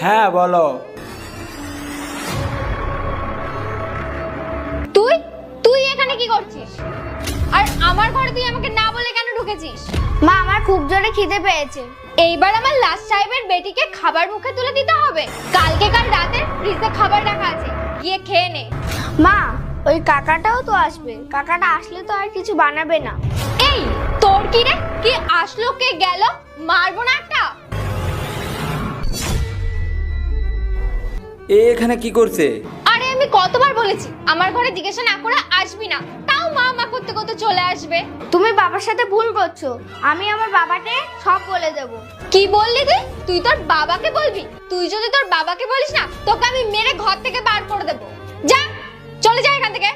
হ্যাঁ বলো। তুই তুই এখানে কি করছিস? আর আমার ঘরে তুই আমাকে না বলে কেন ঢুকেছিস? মা আমার খুব জোরে খিদে পেয়েছে। এইবার আমার লাট সাহেবের বেটিকে খাবার মুখে তুলে দিতে হবে। কাল রাতে ফ্রিজে খাবার রাখা আছে, গিয়ে খেয়ে নে। মা ওই কাকাটাও তো আসবে, কাকাটা আসলে তো আর কিছু বানাবে না। এই তোর কি রে? কি আসলো কে গেল? মারবো না একটা। এখানে কি করছে? আরে আমি কতবার বলেছি আমার ঘরে জিজ্ঞাসা না করে আসবি না, তাও মা মা করতে করতে চলে আসবে। তুমি বাবার সাথে ভুল করছো, আমি আমার বাবাকে সব বলে দেব। কি বললি তুই? তুই তোর বাবাকে বলবি? তুই যদি তোর বাবাকে বলিস না, তোকে আমি মেরে ঘর থেকে বার করে দেবো। যা, চলে যা এখান থেকে।